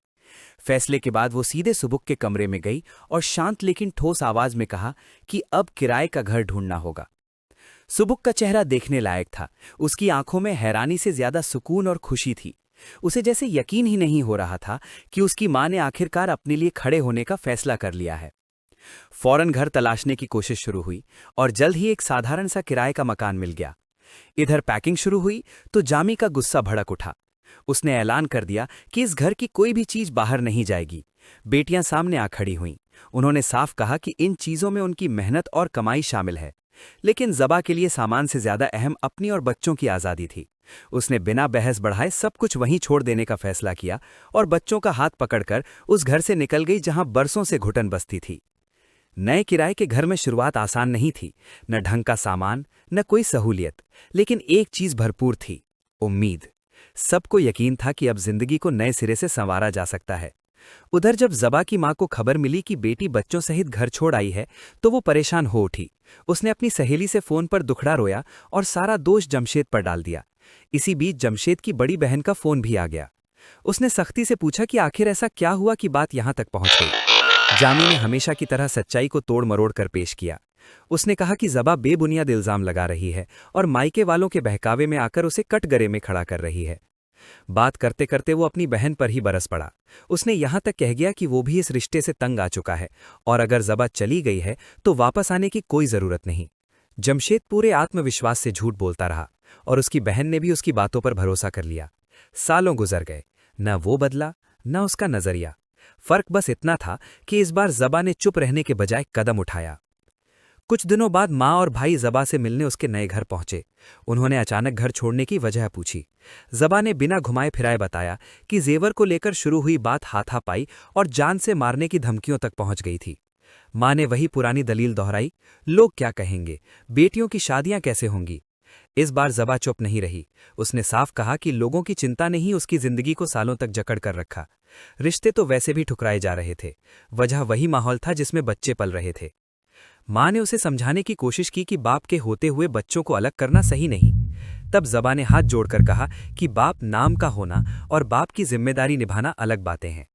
फैसले के बाद वो सीधे सुबुक के कमरे में गई और शांत लेकिन ठोस आवाज में कहा कि अब किराए का घर ढूंढना होगा। सुबुक का चेहरा देखने लायक था। उसकी आंखों में हैरानी से ज्यादा सुकून और खुशी थी। उसे जैसे यकीन ही नहीं हो रहा था कि उसकी मां ने आखिरकार अपने लिए खड़े होने का फैसला कर लिया है। फौरन घर तलाशने की कोशिश शुरू हुई और जल्द ही एक साधारण सा किराए का मकान मिल गया। इधर पैकिंग शुरू हुई तो जामी का गुस्सा भड़क उठा। उसने ऐलान कर दिया कि इस घर की कोई भी चीज बाहर नहीं जाएगी। बेटियां सामने आ खड़ी हुईं। उन्होंने साफ कहा कि इन चीजों में उनकी मेहनत और कमाई शामिल है, लेकिन ज़बा के लिए सामान से ज्यादा अहम अपनी और बच्चों की आजादी थी। उसने बिना बहस बढ़ाए सब कुछ वहीं छोड़ देने का फैसला किया और बच्चों का हाथ पकड़कर उस घर से निकल गई जहां बरसों से घुटन बसती थी। नए किराए के घर में शुरुआत आसान नहीं थी, न ढंग का सामान, न कोई सहूलियत, लेकिन एक चीज भरपूर थी, उम्मीद। सबको यकीन था कि अब जिंदगी को नए सिरे से संवारा जा सकता है। उधर जब ज़बा की मां को खबर मिली कि बेटी बच्चों सहित घर छोड़ आई है तो वो परेशान हो उठी। उसने अपनी सहेली से फोन पर दुखड़ा रोया और सारा दोष जमशेद पर डाल दिया। इसी बीच जमशेद की बड़ी बहन का फोन भी आ गया। उसने सख्ती से पूछा कि आखिर ऐसा क्या हुआ कि बात यहां तक पहुंच गई। जामी ने हमेशा की तरह सच्चाई को तोड़ मरोड़ कर पेश किया। उसने कहा कि ज़बा बेबुनियाद इल्जाम लगा रही है और मायके वालों के बहकावे में आकर उसे कटघरे में खड़ा कर रही है। बात करते करते वो अपनी बहन पर ही बरस पड़ा। उसने यहां तक कह गया कि वो भी इस रिश्ते से तंग आ चुका है और अगर ज़बा चली गई है तो वापस आने की कोई जरूरत नहीं। जमशेद पूरे आत्मविश्वास से झूठ बोलता रहा और उसकी बहन ने भी उसकी बातों पर भरोसा कर लिया। सालों गुजर गए, न वो बदला न उसका नजरिया। फर्क बस इतना था कि इस बार ज़बा ने चुप रहने के बजाय कदम उठाया। कुछ दिनों बाद माँ और भाई ज़बा से मिलने उसके नए घर पहुंचे। उन्होंने अचानक घर छोड़ने की वजह पूछी। ज़बा ने बिना घुमाए फिराए बताया कि जेवर को लेकर शुरू हुई बात हाथापाई और जान से मारने की धमकियों तक पहुंच गई थी। माँ ने वही पुरानी दलील दोहराई, लोग क्या कहेंगे, बेटियों की शादियां कैसे होंगी। इस बार ज़बा चुप नहीं रही। उसने साफ कहा कि लोगों की चिंता ने ही उसकी जिंदगी को सालों तक जकड़ कर रखा। रिश्ते तो वैसे भी ठुकराए जा रहे थे, वजह वही माहौल था जिसमें बच्चे पल रहे थे। माँ ने उसे समझाने की कोशिश की कि बाप के होते हुए बच्चों को अलग करना सही नहीं। तब ज़बा ने हाथ जोड़कर कहा कि बाप नाम का होना और बाप की जिम्मेदारी निभाना अलग बातें हैं।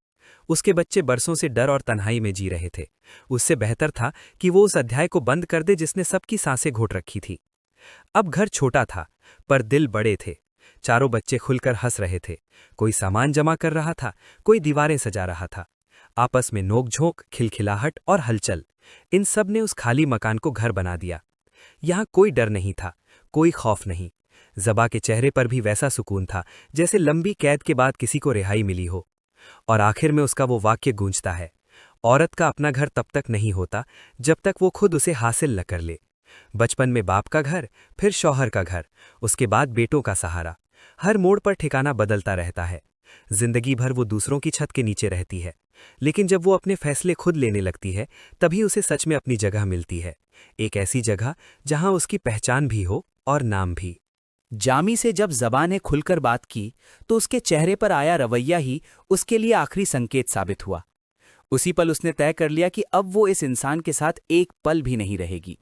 उसके बच्चे बरसों से डर और तन्हाई में जी रहे थे। उससे बेहतर था कि वो उस अध्याय को बंद कर दे जिसने सबकी सांसें घोट रखी थी। अब घर छोटा था पर दिल बड़े थे। चारों बच्चे खुलकर हंस रहे थे। कोई सामान जमा कर रहा था, कोई दीवारें सजा रहा था। आपस में नोकझोंक, खिलखिलाहट और हलचल, इन सब ने उस खाली मकान को घर बना दिया। यहां कोई डर नहीं था, कोई खौफ नहीं। ज़बा के चेहरे पर भी वैसा सुकून था जैसे लंबी कैद के बाद किसी को रिहाई मिली हो। और आखिर में उसका वो वाक्य गूंजता है, औरत का अपना घर तब तक नहीं होता जब तक वो खुद उसे हासिल न कर ले। बचपन में बाप का घर, फिर शौहर का घर, उसके बाद बेटों का सहारा। हर मोड़ पर ठिकाना बदलता रहता है, जिंदगी भर वो दूसरों की छत के नीचे रहती है, लेकिन जब वो अपने फैसले खुद लेने लगती है तभी उसे सच में अपनी जगह मिलती है, एक ऐसी जगह जहां उसकी पहचान भी हो और नाम भी। जामी से जब ज़बान ने खुलकर बात की तो उसके चेहरे पर आया रवैया ही उसके लिए आखिरी संकेत साबित हुआ। उसी पल उसने तय कर लिया कि अब वो इस इंसान के साथ एक पल भी नहीं रहेगी।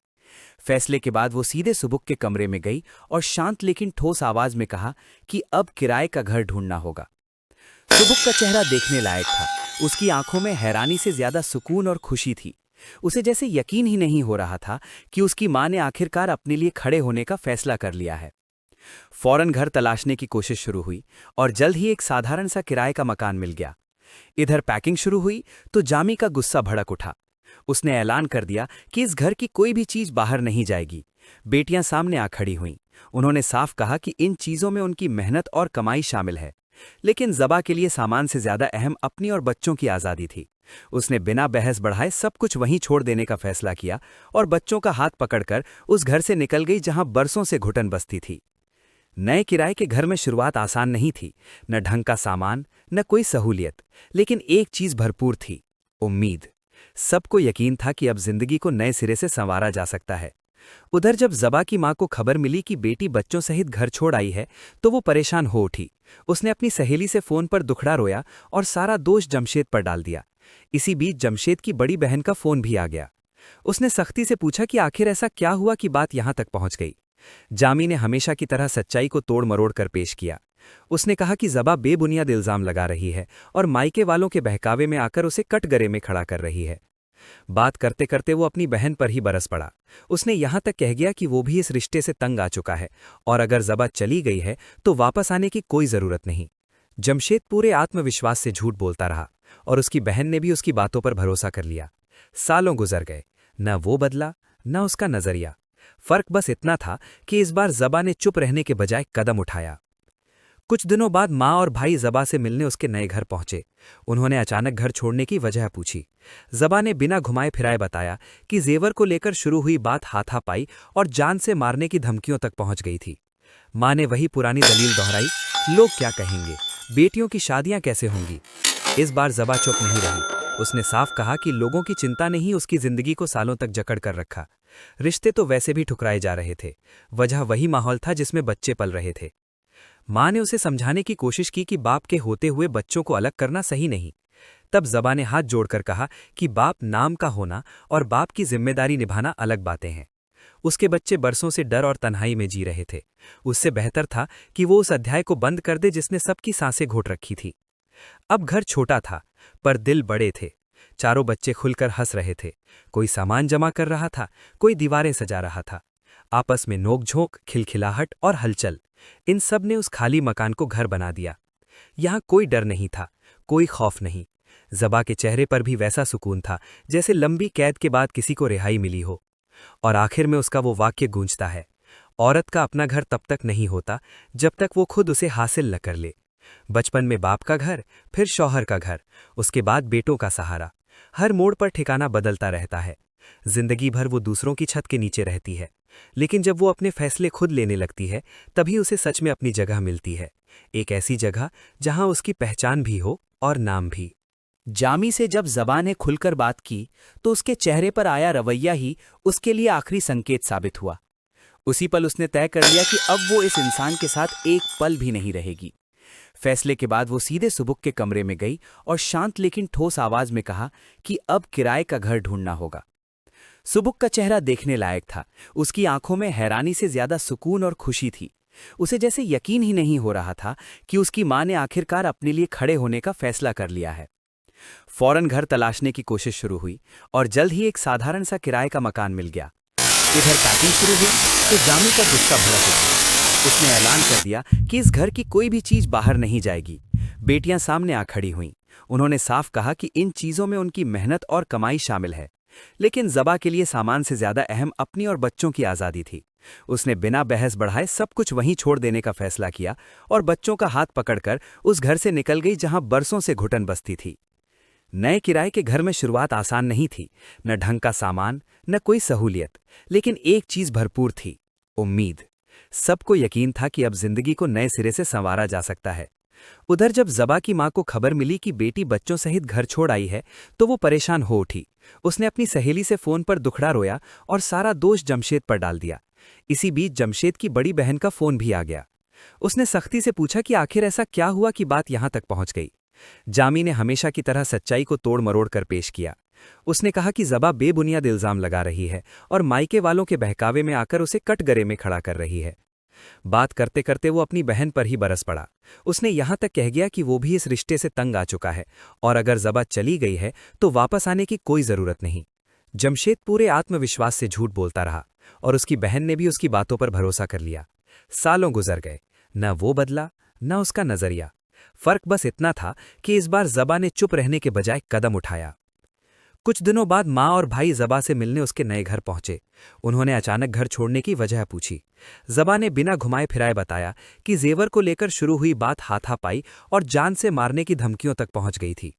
फैसले के बाद वो सीधे सुबुक के कमरे में गई और शांत लेकिन ठोस आवाज में कहा कि अब किराए का घर ढूंढना होगा। सुबुक का चेहरा देखने लायक था। उसकी आंखों में हैरानी से ज्यादा सुकून और खुशी थी। उसे जैसे यकीन ही नहीं हो रहा था कि उसकी मां ने आखिरकार अपने लिए खड़े होने का फैसला कर लिया है। फौरन घर तलाशने की कोशिश शुरू हुई और जल्द ही एक साधारण सा किराए का मकान मिल गया। इधर पैकिंग शुरू हुई तो जामी का गुस्सा भड़क उठा। उसने ऐलान कर दिया कि इस घर की कोई भी चीज बाहर नहीं जाएगी। बेटियां सामने आ खड़ी हुईं। उन्होंने साफ कहा कि इन चीजों में उनकी मेहनत और कमाई शामिल है, लेकिन ज़बा के लिए सामान से ज्यादा अहम अपनी और बच्चों की आज़ादी थी। उसने बिना बहस बढ़ाए सब कुछ वहीं छोड़ देने का फैसला किया और बच्चों का हाथ पकड़कर उस घर से निकल गई जहां बरसों से घुटन बसती थी। नए किराए के घर में शुरुआत आसान नहीं थी। न ढंग का सामान, न कोई सहूलियत, लेकिन एक चीज भरपूर थी, उम्मीद। सबको यकीन था कि अब जिंदगी को नए सिरे से संवारा जा सकता है। उधर जब ज़बा की मां को खबर मिली कि बेटी बच्चों सहित घर छोड़ आई है तो वो परेशान हो उठी। उसने अपनी सहेली से फोन पर दुखड़ा रोया और सारा दोष जमशेद पर डाल दिया। इसी बीच जमशेद की बड़ी बहन का फोन भी आ गया। उसने सख्ती से पूछा कि आखिर ऐसा क्या हुआ कि बात यहां तक पहुंच गई। जामी ने हमेशा की तरह सच्चाई को तोड़ मरोड़ कर पेश किया। उसने कहा कि ज़बा बेबुनियाद इल्जाम लगा रही है और मायके वालों के बहकावे में आकर उसे कटघरे में खड़ा कर रही है। बात करते करते वो अपनी बहन पर ही बरस पड़ा। उसने यहां तक कह गया कि वो भी इस रिश्ते से तंग आ चुका है और अगर ज़बा चली गई है तो वापस आने की कोई जरूरत नहीं। जमशेद पूरे आत्मविश्वास से झूठ बोलता रहा और उसकी बहन ने भी उसकी बातों पर भरोसा कर लिया। सालों गुजर गए, न वो बदला न उसका नजरिया। फर्क बस इतना था कि इस बार ज़बा ने चुप रहने के बजाय कदम उठाया। कुछ दिनों बाद माँ और भाई ज़बा से मिलने उसके नए घर पहुंचे। उन्होंने अचानक घर छोड़ने की वजह पूछी। ज़बा ने बिना घुमाए फिराए बताया कि जेवर को लेकर शुरू हुई बात हाथापाई और जान से मारने की धमकियों तक पहुंच गई थी। माँ ने वही पुरानी दलील दोहराई, लोग क्या कहेंगे, बेटियों की शादियां कैसे होंगी। इस बार ज़बा चुप नहीं रही। उसने साफ कहा कि लोगों की चिंता ने ही उसकी जिंदगी को सालों तक जकड़ कर रखा। रिश्ते तो वैसे भी ठुकराए जा रहे थे, वजह वही माहौल था जिसमें बच्चे पल रहे थे। माँ ने उसे समझाने की कोशिश की कि बाप के होते हुए बच्चों को अलग करना सही नहीं। तब ज़बा ने हाथ जोड़कर कहा कि बाप नाम का होना और बाप की जिम्मेदारी निभाना अलग बातें हैं। उसके बच्चे बरसों से डर और तन्हाई में जी रहे थे। उससे बेहतर था कि वो उस अध्याय को बंद कर दे जिसने सबकी सांसें घोट रखी थी। अब घर छोटा था पर दिल बड़े थे। चारों बच्चे खुलकर हंस रहे थे। कोई सामान जमा कर रहा था, कोई दीवारें सजा रहा था। आपस में नोकझोंक, खिलखिलाहट और हलचल, इन सब ने उस खाली मकान को घर बना दिया। यहां कोई डर नहीं था, कोई खौफ नहीं। ज़बा के चेहरे पर भी वैसा सुकून था जैसे लंबी कैद के बाद किसी को रिहाई मिली हो। और आखिर में उसका वो वाक्य गूंजता है, औरत का अपना घर तब तक नहीं होता जब तक वो खुद उसे हासिल न कर ले। बचपन में बाप का घर, फिर शौहर का घर, उसके बाद बेटों का सहारा। हर मोड़ पर ठिकाना बदलता रहता है। जिंदगी भर वो दूसरों की छत के नीचे रहती है, लेकिन जब वो अपने फैसले खुद लेने लगती है तभी उसे सच में अपनी जगह मिलती है, एक ऐसी जगह जहां उसकी पहचान भी हो और नाम भी। जामी से जब ज़बा ने खुलकर बात की तो उसके चेहरे पर आया रवैया ही उसके लिए आखिरी संकेत साबित हुआ। उसी पल उसने तय कर लिया कि अब वो इस इंसान के साथ एक पल भी नहीं रहेगी। फैसले के बाद वो सीधे सुबुक के कमरे में गई और शांत लेकिन ठोस आवाज में कहा कि अब किराए का घर ढूंढना होगा। सुबुक का चेहरा देखने लायक था। उसकी आंखों में हैरानी से ज्यादा सुकून और खुशी थी। उसे जैसे यकीन ही नहीं हो रहा था कि उसकी मां ने आखिरकार अपने लिए खड़े होने का फैसला कर लिया है। फौरन घर तलाशने की कोशिश शुरू हुई और जल्द ही एक साधारण सा किराए का मकान मिल गया। इधर पैकिंग शुरू हुई तो जामी का गुस्सा भड़क उठा। उसने ऐलान कर दिया कि इस घर की कोई भी चीज बाहर नहीं जाएगी। बेटियां सामने आ खड़ी हुईं। उन्होंने साफ कहा कि इन चीजों में उनकी मेहनत और कमाई शामिल है, लेकिन ज़बा के लिए सामान से ज्यादा अहम अपनी और बच्चों की आज़ादी थी। उसने बिना बहस बढ़ाए सब कुछ वहीं छोड़ देने का फैसला किया और बच्चों का हाथ पकड़कर उस घर से निकल गई जहां बरसों से घुटन बसती थी। नए किराए के घर में शुरुआत आसान नहीं थी, न ढंग का सामान, न कोई सहूलियत, लेकिन एक चीज भरपूर थी, उम्मीद। सबको यकीन था कि अब जिंदगी को नए सिरे से संवारा जा सकता है। उधर जब ज़बा की माँ को खबर मिली कि बेटी बच्चों सहित घर छोड़ आई है तो वो परेशान हो उठी। उसने अपनी सहेली से फ़ोन पर दुखड़ा रोया और सारा दोष जमशेद पर डाल दिया। इसी बीच जमशेद की बड़ी बहन का फ़ोन भी आ गया। उसने सख्ती से पूछा कि आखिर ऐसा क्या हुआ कि बात यहाँ तक पहुँच गई। जामी ने हमेशा की तरह सच्चाई को तोड़ मरोड़ कर पेश किया। उसने कहा कि ज़बा बेबुनियाद इल्ज़ाम लगा रही है और मायके वालों के बहकावे में आकर उसे कटघरे में खड़ा कर रही है। बात करते करते वो अपनी बहन पर ही बरस पड़ा। उसने यहां तक कह गया कि वो भी इस रिश्ते से तंग आ चुका है और अगर ज़बा चली गई है तो वापस आने की कोई ज़रूरत नहीं। जमशेद पूरे आत्मविश्वास से झूठ बोलता रहा और उसकी बहन ने भी उसकी बातों पर भरोसा कर लिया। सालों गुजर गए, न वो बदला न उसका नजरिया। फर्क बस इतना था कि इस बार ज़बा ने चुप रहने के बजाय कदम उठाया। कुछ दिनों बाद माँ और भाई ज़बा से मिलने उसके नए घर पहुंचे। उन्होंने अचानक घर छोड़ने की वजह पूछी। ज़बा ने बिना घुमाए फिराए बताया कि जेवर को लेकर शुरू हुई बात हाथापाई और जान से मारने की धमकियों तक पहुंच गई थी।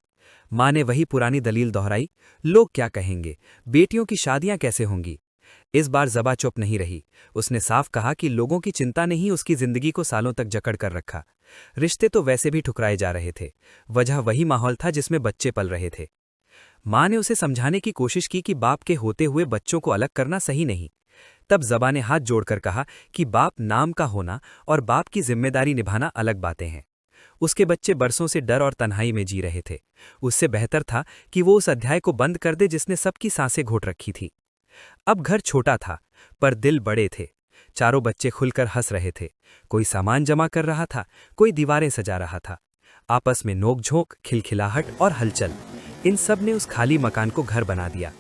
माँ ने वही पुरानी दलील दोहराई, लोग क्या कहेंगे, बेटियों की शादियां कैसे होंगी। इस बार ज़बा चुप नहीं रही। उसने साफ कहा कि लोगों की चिंता ने ही उसकी जिंदगी को सालों तक जकड़ कर रखा। रिश्ते तो वैसे भी ठुकराए जा रहे थे, वजह वही माहौल था जिसमें बच्चे पल रहे थे। माँ ने उसे समझाने की कोशिश की कि बाप के होते हुए बच्चों को अलग करना सही नहीं। तब ज़बा ने हाथ जोड़कर कहा कि बाप नाम का होना और बाप की जिम्मेदारी निभाना अलग बातें हैं। उसके बच्चे बरसों से डर और तन्हाई में जी रहे थे। उससे बेहतर था कि वो उस अध्याय को बंद कर दे जिसने सबकी सांसें घोट रखी थी। अब घर छोटा था पर दिल बड़े थे। चारों बच्चे खुलकर हंस रहे थे। कोई सामान जमा कर रहा था, कोई दीवारें सजा रहा था। आपस में नोकझोंक, खिलखिलाहट और हलचल, इन सब ने उस खाली मकान को घर बना दिया।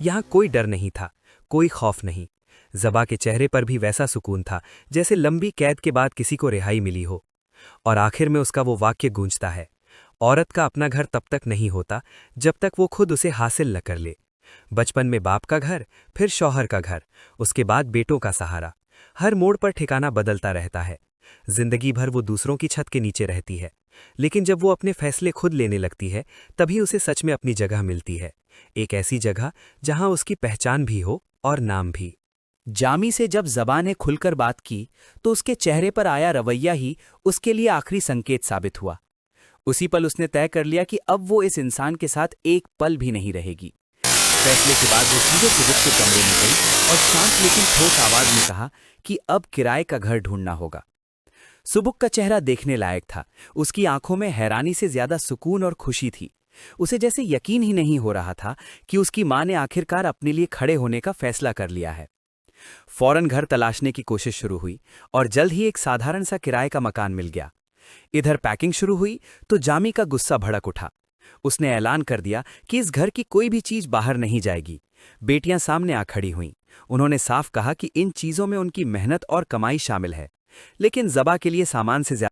यहाँ कोई डर नहीं था, कोई खौफ नहीं। ज़बा के चेहरे पर भी वैसा सुकून था जैसे लंबी कैद के बाद किसी को रिहाई मिली हो। और आखिर में उसका वो वाक्य गूंजता है, औरत का अपना घर तब तक नहीं होता जब तक वो खुद उसे हासिल न कर ले। बचपन में बाप का घर, फिर शौहर का घर, उसके बाद बेटों का सहारा। हर मोड़ पर ठिकाना बदलता रहता है। जिंदगी भर वो दूसरों की छत के नीचे रहती है, लेकिन जब वो अपने फैसले खुद लेने लगती है तभी उसे सच में अपनी जगह मिलती है। एक ऐसी जगह जहां उसकी पहचान भी हो और नाम भी। जामी से जब ज़बा ने खुलकर बात की तो उसके चेहरे पर आया रवैया ही उसके लिए आखिरी संकेत साबित हुआ। उसी पल उसने तय कर लिया कि अब वो इस इंसान के साथ एक पल भी नहीं रहेगी। फैसले के बाद वो सीधे सुबुक के कमरे में गई और शांत लेकिन ठोस आवाज में कहा कि अब किराए का घर ढूंढना होगा। सुबुक का चेहरा देखने लायक था। उसकी आंखों में हैरानी से ज्यादा सुकून और खुशी थी। उसे जैसे यकीन ही नहीं हो रहा था कि उसकी मां ने आखिरकार अपने लिए खड़े होने का फैसला कर लिया है। फौरन घर तलाशने की कोशिश शुरू हुई और जल्द ही एक साधारण सा किराए का मकान मिल गया। इधर पैकिंग शुरू हुई तो जामी का गुस्सा भड़क उठा। उसने ऐलान कर दिया कि इस घर की कोई भी चीज बाहर नहीं जाएगी। बेटियां सामने आ खड़ी हुईं। उन्होंने साफ कहा कि इन चीजों में उनकी मेहनत और कमाई शामिल है, लेकिन ज़बा के लिए सामान से ज्यादा